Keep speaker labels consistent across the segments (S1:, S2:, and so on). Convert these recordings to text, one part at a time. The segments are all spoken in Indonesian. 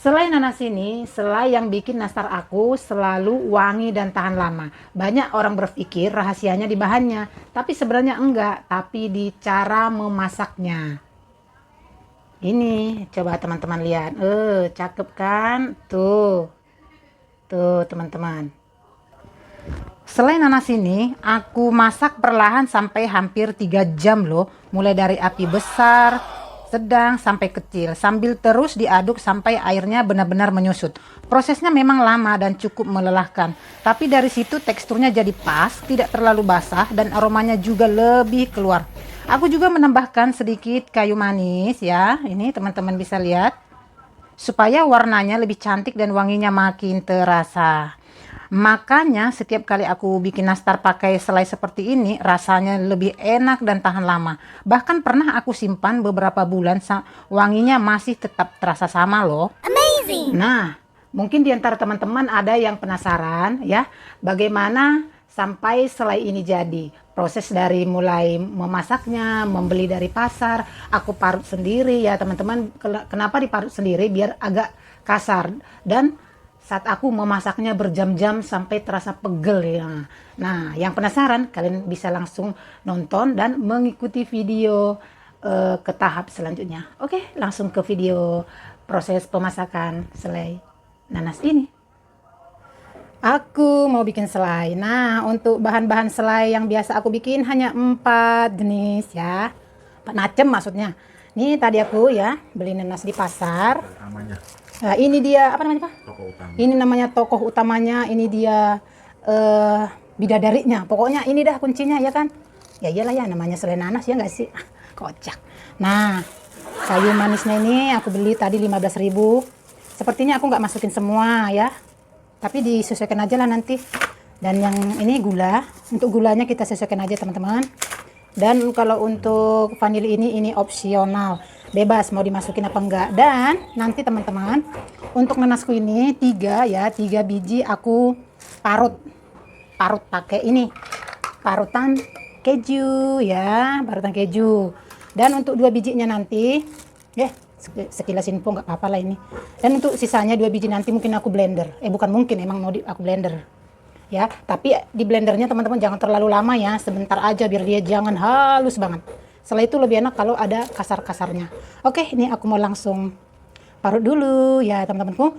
S1: Selain nanas ini, selai yang bikin nastar aku selalu wangi dan tahan lama. Banyak orang berpikir rahasianya di bahannya, tapi sebenarnya enggak, tapi di cara memasaknya. Ini, coba teman-teman lihat. Cakep kan? Tuh teman-teman. Selain nanas ini, aku masak perlahan sampai hampir 3 jam loh. Mulai dari api besar, sedang, sampai kecil. Sambil terus diaduk sampai airnya benar-benar menyusut. Prosesnya memang lama dan cukup melelahkan. Tapi dari situ teksturnya jadi pas, tidak terlalu basah, dan aromanya juga lebih keluar. Aku juga menambahkan sedikit kayu manis ya. Ini teman-teman bisa lihat. Supaya warnanya lebih cantik dan wanginya makin terasa. Makanya setiap kali aku bikin nastar pakai selai seperti ini, rasanya lebih enak dan tahan lama. Bahkan pernah aku simpan beberapa bulan, wanginya masih tetap terasa sama loh. Amazing! Nah, mungkin di antara teman-teman ada yang penasaran ya, bagaimana sampai selai ini jadi. Proses dari mulai memasaknya, membeli dari pasar, aku parut sendiri ya teman-teman. Kenapa diparut sendiri? Biar agak kasar, dan saat aku memasaknya berjam-jam sampai terasa pegel ya. Nah, yang penasaran kalian bisa langsung nonton dan mengikuti video ke tahap selanjutnya. Oke, langsung ke video proses pemasakan selai nanas ini. Aku mau bikin selai. Nah, untuk bahan-bahan selai yang biasa aku bikin hanya 4 jenis ya. 4 macam maksudnya. Ini tadi aku ya beli nanas di pasar. Nah, ini dia apa namanya Pak? Tokoh utama. Ini namanya tokoh utamanya. Ini dia bidadarinya. Pokoknya ini dah kuncinya ya kan? Ya iyalah ya, namanya selai nanas ya nggak sih? Kocak. Nah, kayu manisnya ini aku beli tadi 15.000. Sepertinya aku nggak masukin semua ya. Tapi disesuaikan aja lah nanti. Dan yang ini gula. Untuk gulanya kita sesuaikan aja teman-teman. Dan kalau untuk vanili ini opsional, bebas mau dimasukin apa enggak. Dan nanti teman-teman, untuk nanasku ini 3 biji aku parut pakai ini parutan keju ya, parutan keju. Dan untuk 2 bijinya nanti sekilas info nggak apa-apa lah ini. Dan untuk sisanya 2 biji nanti mungkin aku blender. Bukan mungkin, emang mau aku blender. Ya, tapi di blendernya teman-teman jangan terlalu lama ya, sebentar aja biar dia jangan halus banget. Setelah itu lebih enak kalau ada kasar-kasarnya. Oke, ini aku mau langsung parut dulu ya teman-temanku.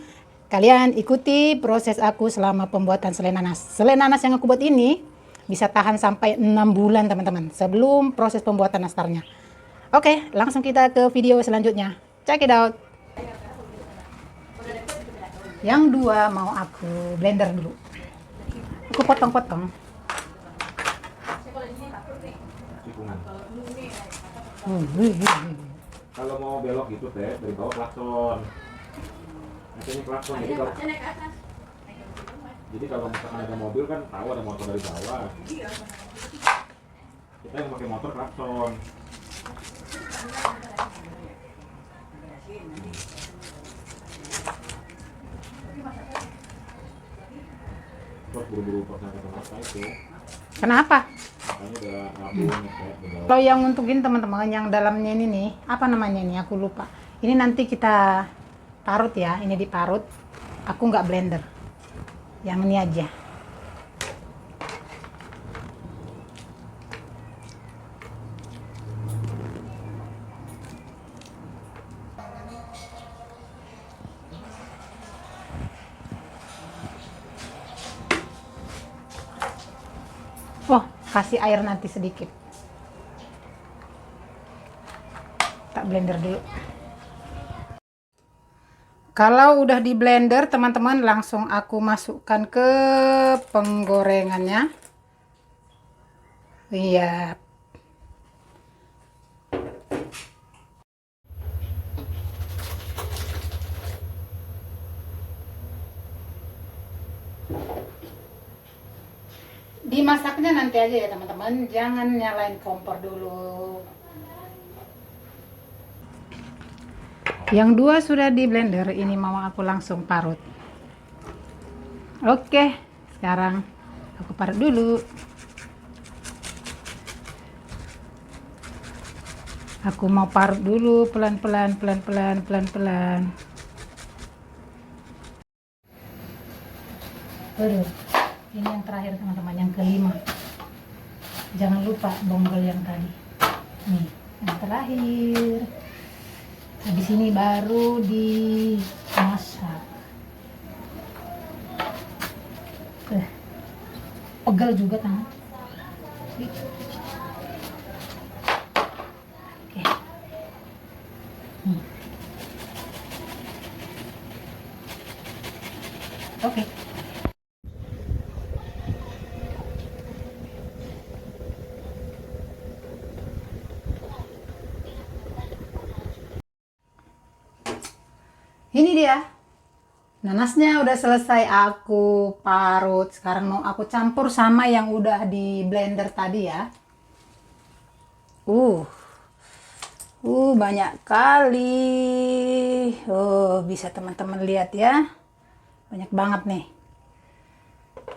S1: Kalian ikuti proses aku selama pembuatan selai nanas. Selai nanas yang aku buat ini bisa tahan sampai 6 bulan teman-teman, sebelum proses pembuatan nastarnya. Oke, langsung kita ke video selanjutnya. Check it out. Yang 2 mau aku blender dulu. Aku potong-potong.
S2: Kalau mau belok gitu teh dari bawah klakson. Ini klakson jadi kalau misalkan ada mobil kan tahu ada motor dari bawah. Kita yang pakai motor klakson. Terus buru-buru pasang kata itu.
S1: Kenapa?
S2: Udah rampung,
S1: Kalau yang untuk ini teman-teman, yang dalamnya ini nih, apa namanya ini? Aku lupa. Ini nanti kita parut ya, ini diparut. Aku nggak blender. Yang ini aja. Oh, kasih air nanti sedikit. Tak blender dulu. Kalau udah di blender teman-teman, langsung aku masukkan ke penggorengannya. Iya. Dimasaknya nanti aja ya teman-teman, jangan nyalain kompor dulu. Yang 2 sudah di blender, ini mau aku langsung parut. Oke, sekarang aku parut dulu. Aku mau parut dulu pelan-pelan. Aduh, ini yang terakhir teman-teman, yang kelima. Jangan lupa bonggol yang tadi. Nih, yang terakhir. Habis ini baru dimasak. Pegel juga kan? Oke. Oke. Ini dia. Nanasnya udah selesai aku parut. Sekarang mau aku campur sama yang udah di blender tadi ya. Banyak kali. Bisa teman-teman lihat ya. Banyak banget nih.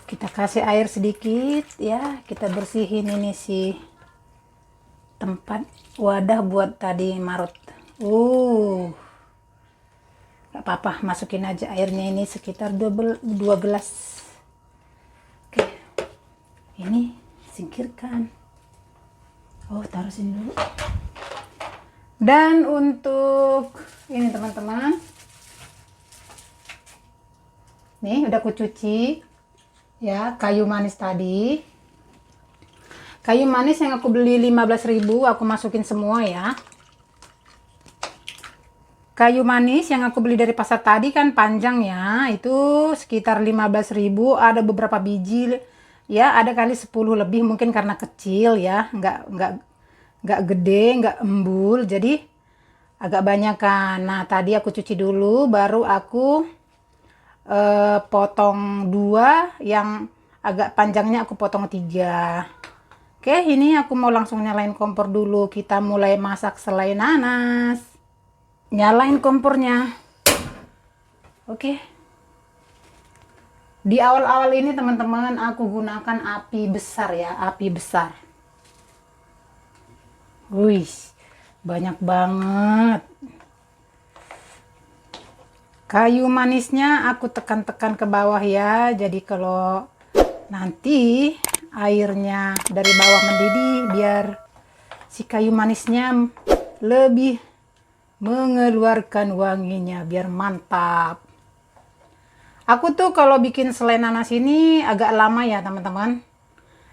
S1: Kita kasih air sedikit ya. Kita bersihin ini si tempat wadah buat tadi marut. Gak apa-apa, masukin aja airnya ini sekitar 2 gelas. Oke, ini singkirkan. Taruh sini dulu. Dan untuk ini teman-teman, nih udah aku cuci ya kayu manis tadi. Kayu manis yang aku beli 15.000 aku masukin semua ya. Kayu manis yang aku beli dari pasar tadi kan panjang ya, itu sekitar 15.000, ada beberapa biji ya, ada kali 10 lebih mungkin karena kecil ya, nggak gede, nggak embul, jadi agak banyak kan. Nah tadi aku cuci dulu, baru aku potong 2, yang agak panjangnya aku potong 3. Oke, ini aku mau langsung nyalain kompor dulu, kita mulai masak selai nanas. Nyalain kompornya. Oke. Di awal-awal ini teman-teman aku gunakan api besar ya, api besar. Wih, banyak banget. Kayu manisnya aku tekan-tekan ke bawah ya. Jadi kalau nanti airnya dari bawah mendidih, biar si kayu manisnya lebih mengeluarkan wanginya, biar mantap. Aku tuh kalau bikin selai nanas ini agak lama ya teman-teman.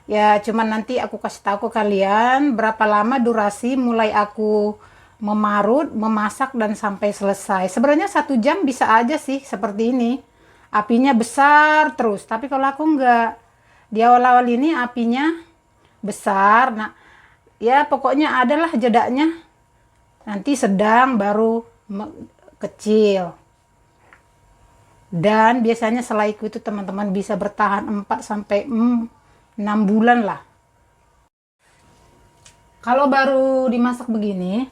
S1: Ya cuman nanti aku kasih tahu ke kalian berapa lama durasi mulai aku memarut, memasak dan sampai selesai. Sebenarnya 1 jam bisa aja sih seperti ini. Apinya besar terus, tapi kalau aku enggak. Di awal-awal ini apinya besar. Nah, ya pokoknya adalah jedanya. Nanti sedang, baru kecil. Dan biasanya selaiku itu teman-teman bisa bertahan 4 sampai 6 bulan lah. Kalau baru dimasak begini,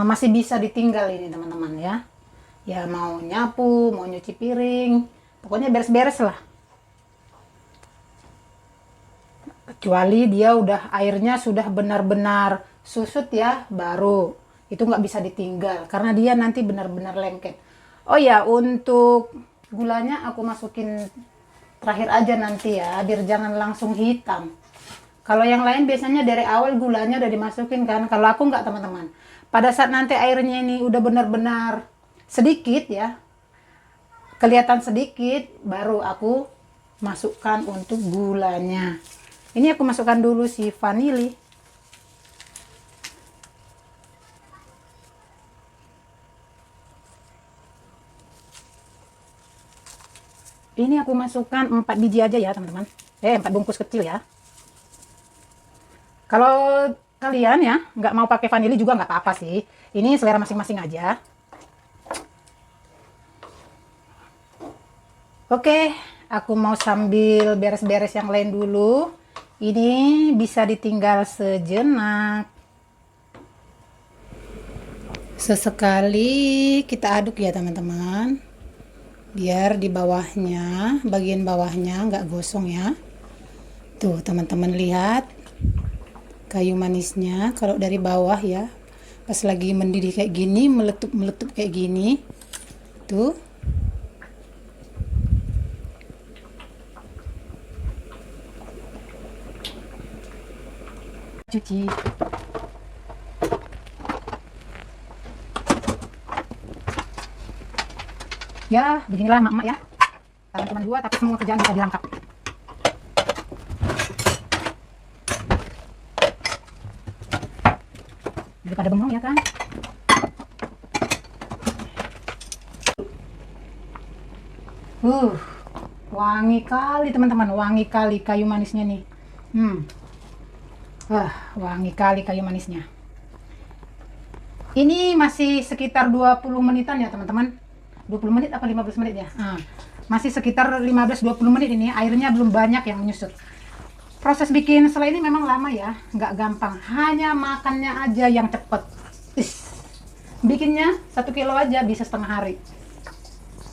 S1: masih bisa ditinggal ini teman-teman ya. Ya mau nyapu, mau nyuci piring, pokoknya beres-beres lah. Kecuali dia udah airnya sudah benar-benar susut ya, baru itu nggak bisa ditinggal karena dia nanti benar-benar lengket. Oh ya, untuk gulanya aku masukin terakhir aja nanti ya, biar jangan langsung hitam. Kalau yang lain biasanya dari awal gulanya udah dimasukin kan, kalau aku nggak teman-teman. Pada saat nanti airnya ini udah benar-benar sedikit ya, kelihatan sedikit, baru aku masukkan untuk gulanya. Ini aku masukkan dulu si vanili. Ini aku masukkan 4 biji aja ya teman-teman. 4 bungkus kecil ya. Kalau kalian ya nggak mau pakai vanili juga nggak apa-apa sih. Ini selera masing-masing aja. Oke, aku mau sambil beres-beres yang lain dulu. Ini bisa ditinggal sejenak. Sesekali kita aduk ya teman-teman. Biar di bawahnya, bagian bawahnya nggak gosong ya. Tuh teman-teman lihat kayu manisnya kalau dari bawah ya, pas lagi mendidih kayak gini, meletup kayak gini tuh. cuci. Ya, beginilah mak-mak ya. Karena cuma 2, tapi semua kerjaan bisa dilengkap. Daripada bengong ya kan. Wangi kali teman-teman, wangi kali kayu manisnya nih. Wangi kali kayu manisnya. Ini masih sekitar 20 menitan ya teman-teman. 20 menit apa 15 menit ya? Masih sekitar 15-20 menit ini, airnya belum banyak yang menyusut. Proses bikin selai ini memang lama ya, nggak gampang. Hanya makannya aja yang cepet. Bikinnya 1 kilo aja bisa setengah hari.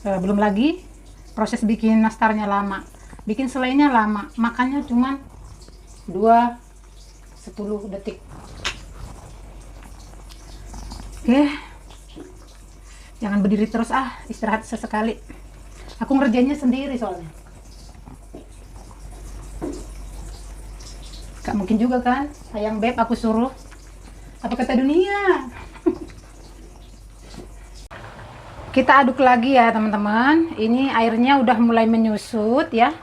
S1: Belum lagi proses bikin nastarnya lama, bikin selainya lama, makannya cuma 10 detik. Oke, jangan berdiri terus, istirahat sesekali. Aku ngerjainnya sendiri soalnya. Gak mungkin juga kan, sayang beb aku suruh. Apa kata dunia? Kita aduk lagi ya teman-teman. Ini airnya udah mulai menyusut ya.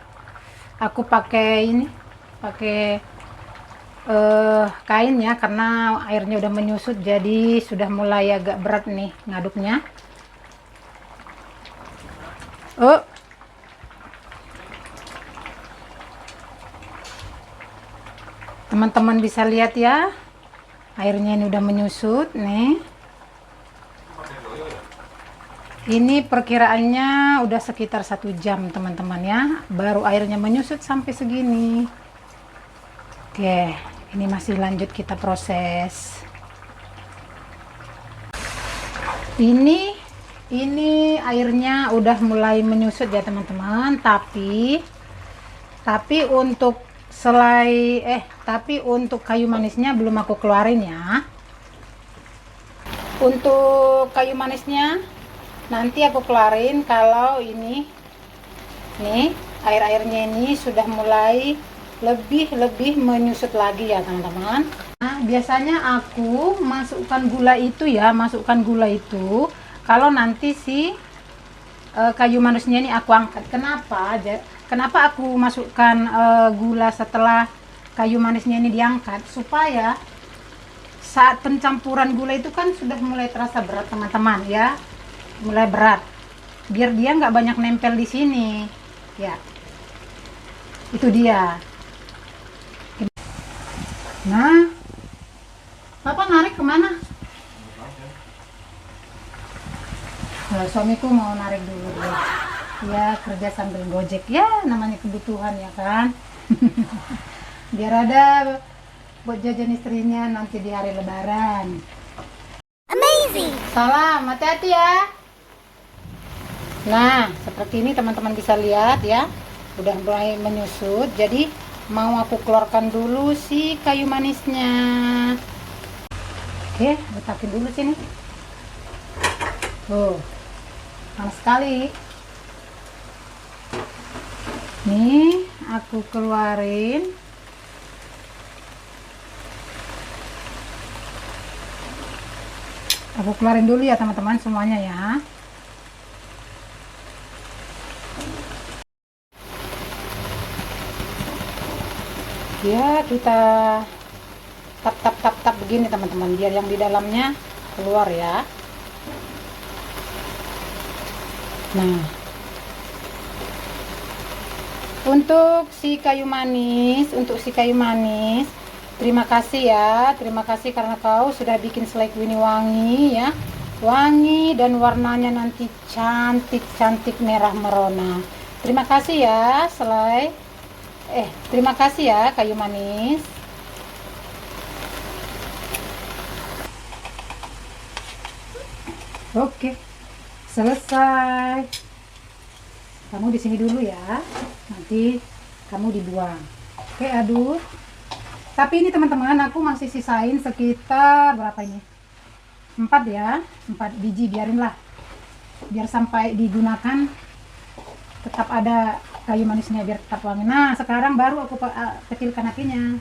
S1: Aku pakai kain ya, karena airnya udah menyusut, jadi sudah mulai agak berat nih ngaduknya. Teman-teman bisa lihat ya, airnya ini udah menyusut nih. Ini perkiraannya udah sekitar 1 jam teman-teman ya, baru airnya menyusut sampai segini. Oke, ini masih lanjut kita proses. Ini airnya udah mulai menyusut ya teman-teman, tapi untuk untuk kayu manisnya belum aku keluarin ya. Untuk kayu manisnya nanti aku keluarin kalau ini nih air-airnya ini sudah mulai lebih menyusut lagi ya teman-teman. Nah, biasanya aku masukkan gula itu kalau nanti si kayu manisnya ini aku angkat. Kenapa aku masukkan gula setelah kayu manisnya ini diangkat? Supaya saat pencampuran gula itu kan sudah mulai terasa berat teman-teman ya, mulai berat, biar dia nggak banyak nempel di sini ya. Itu dia. Nah, Papa narik kemana? Suamiku mau narik dulu ya, kerja sambil gojek ya, namanya kebutuhan ya kan. Biar ada buat jajan istrinya nanti di hari lebaran. Amazing. Salam, hati-hati ya. Nah, seperti ini teman-teman bisa lihat ya, udah mulai menyusut. Jadi mau aku keluarkan dulu si kayu manisnya. Oke, letakin dulu sini. Panas sekali. Nih, aku keluarin. Aku keluarin dulu ya teman-teman semuanya ya. Ya, kita tap begini teman-teman, biar yang di dalamnya keluar ya. Nah, untuk si kayu manis, terima kasih ya, terima kasih karena kau sudah bikin selaiku ini wangi ya, wangi dan warnanya nanti cantik merah merona. Terima kasih ya selai, terima kasih ya kayu manis. Oke, selesai. Kamu di sini dulu ya, nanti kamu dibuang. Oke, aduk. Tapi ini teman-teman, aku masih sisain sekitar berapa ini? 4 ya, 4 biji, biarinlah. Biar sampai digunakan tetap ada kayu manisnya, biar tetap wangi. Nah, sekarang baru aku kecilkan apinya.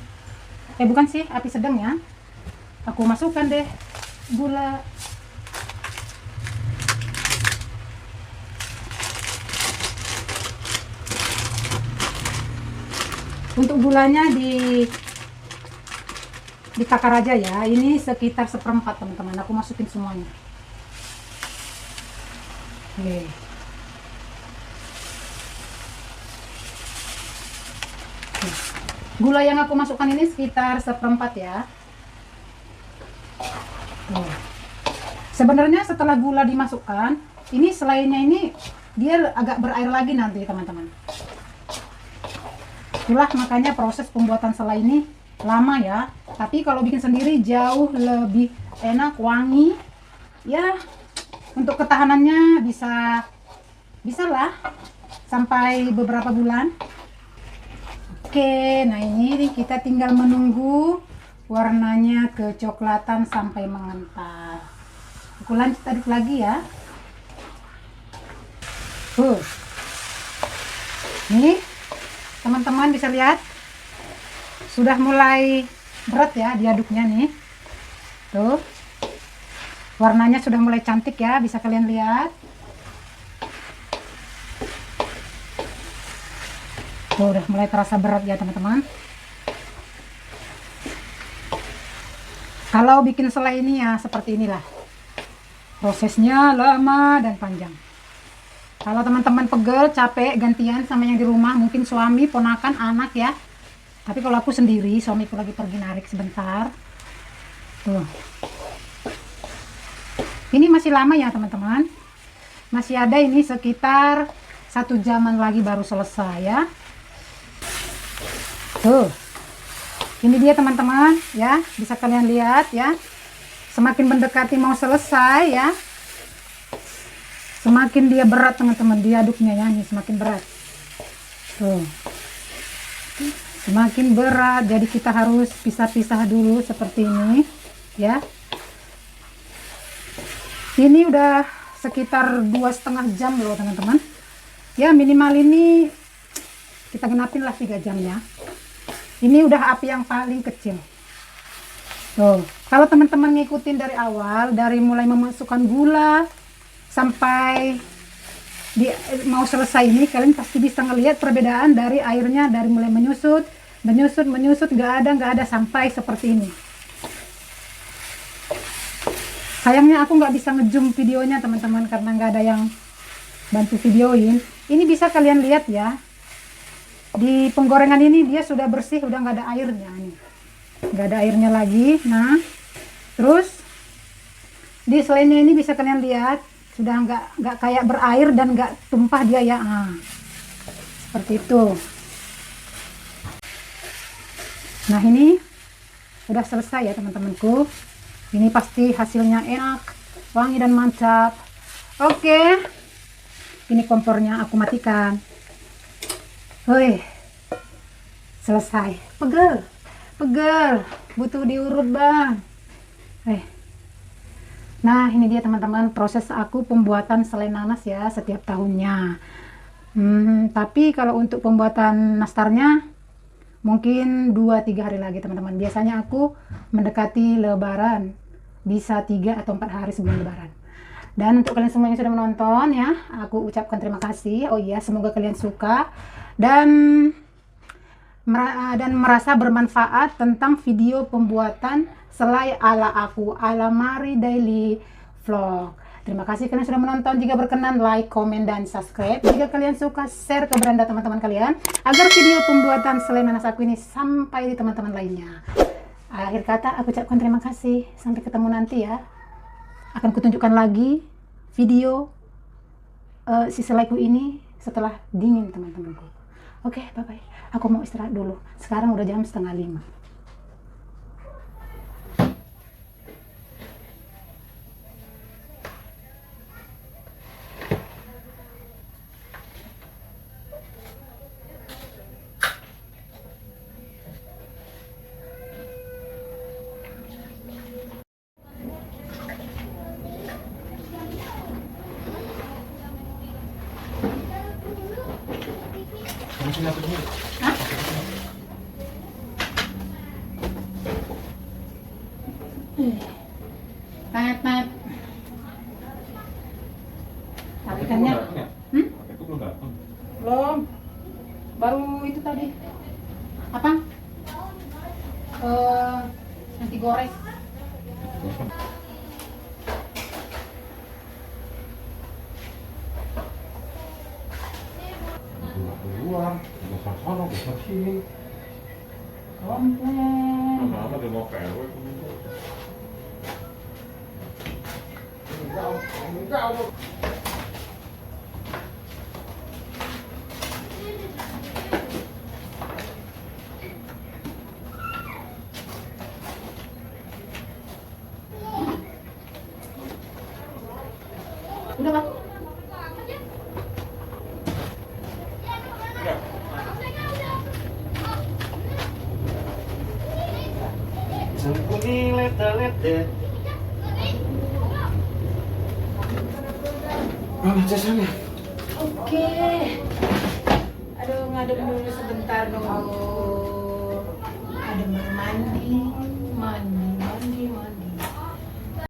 S1: Bukan sih, api sedang ya. Aku masukkan deh gula. Untuk gulanya ditakar aja ya. Ini sekitar 1/4 teman-teman. Aku masukin semuanya. Oke. Gula yang aku masukkan ini sekitar 1/4 ya. Sebenarnya setelah gula dimasukkan, ini selainya ini dia agak berair lagi nanti teman-teman. Itulah makanya proses pembuatan selai ini lama ya. Tapi kalau bikin sendiri jauh lebih enak, wangi. Ya, untuk ketahanannya bisa lah sampai beberapa bulan. Oke, nah ini kita tinggal menunggu warnanya kecoklatan sampai mengental. Aku lanjut aduk lagi ya. Nih teman-teman bisa lihat sudah mulai berat ya diaduknya nih. Tuh, warnanya sudah mulai cantik ya, bisa kalian lihat. Tuh, udah mulai terasa berat ya teman-teman. Kalau bikin selai ini ya seperti inilah. Prosesnya lama dan panjang. Kalau teman-teman pegel, capek, gantian sama yang di rumah, mungkin suami, ponakan, anak ya. Tapi kalau aku sendiri, suamiku lagi pergi narik sebentar. Tuh. Ini masih lama ya teman-teman. Masih ada ini sekitar 1 jaman lagi baru selesai ya. Tuh. Ini dia teman-teman ya, bisa kalian lihat ya. Semakin mendekati mau selesai ya, semakin dia berat teman-teman, diaduknya ya, nih semakin berat. Tuh. Semakin berat, jadi kita harus pisah-pisah dulu seperti ini ya. Ini udah sekitar 2,5 jam loh teman-teman ya, minimal ini kita genapin lah 3 jam ya. Ini udah api yang paling kecil. Tuh, kalau teman-teman ngikutin dari awal, dari mulai memasukkan gula sampai mau selesai ini, kalian pasti bisa ngelihat perbedaan dari airnya, dari mulai menyusut, nggak ada sampai seperti ini. Sayangnya aku nggak bisa ngezoom videonya teman-teman karena nggak ada yang bantu videoin. Ini bisa kalian lihat ya, di penggorengan ini dia sudah bersih, udah nggak ada airnya nih, nggak ada airnya lagi. Nah, terus di selainya ini bisa kalian lihat sudah nggak kayak berair dan nggak tumpah dia ya. Seperti itu. Nah, ini udah selesai ya teman-temanku. Ini pasti hasilnya enak, wangi dan mantap. Oke, ini kompornya aku matikan. Woi, selesai. Pegel, butuh diurut bang. Nah, ini dia teman-teman proses aku pembuatan selai nanas ya setiap tahunnya. Tapi kalau untuk pembuatan nastarnya mungkin 2-3 hari lagi teman-teman. Biasanya aku mendekati lebaran, bisa 3 atau 4 hari sebelum lebaran. Dan untuk kalian semua yang sudah menonton ya, aku ucapkan terima kasih. Oh iya, semoga kalian suka dan merasa bermanfaat tentang video pembuatan selai ala aku, ala Mari Daily Vlog. Terima kasih kalian sudah menonton. Jika berkenan, like, komen, dan subscribe. Jika kalian suka, share ke beranda teman-teman kalian agar video pembuatan selai nanas aku ini sampai di teman-teman lainnya. Akhir kata, aku ucapkan terima kasih. Sampai ketemu nanti ya. Akan kutunjukkan lagi video si selaiku ini setelah dingin teman-temanku. Oke, bye-bye. Aku mau istirahat dulu. Sekarang udah jam 4:30. Ikannya? Hmm?
S2: Itu belum datang.
S1: Belum. Baru itu tadi. Apa? Nanti goreng.
S2: Keluar, besar sana, besar sini.
S1: Komplain.
S2: Lama-lama dia mau PRW itu. Enggak.
S1: Udah, Pak.
S3: Kuning lete-lete.
S2: Mana jasanya?
S1: Oke. Aduh, ngadep dulu sebentar dong. Ada mandi.